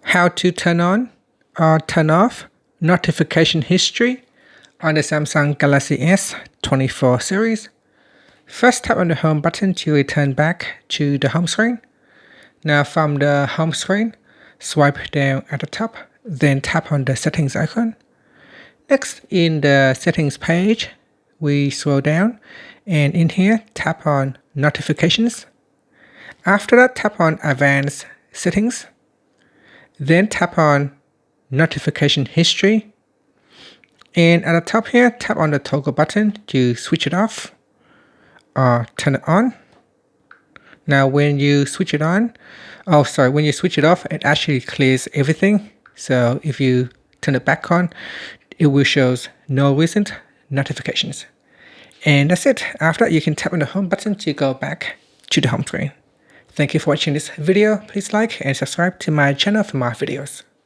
How to turn on or turn off notification history on the Samsung Galaxy S24 series. First, tap on the home button to return back to the home screen. Now from the home screen, swipe down at the top, then tap on the settings icon. Next, in the settings page, we scroll down and in here, tap on notifications. After that, tap on advanced settings. Then tap on notification history. And at the top here, tap on the toggle button to switch it off or turn it on. Now when you switch it on, when you switch it off, it actually clears everything. So if you turn it back on, it will show no recent notifications. And that's it. After that, you can tap on the home button to go back to the home screen. Thank you for watching this video. Please like and subscribe to my channel for more videos.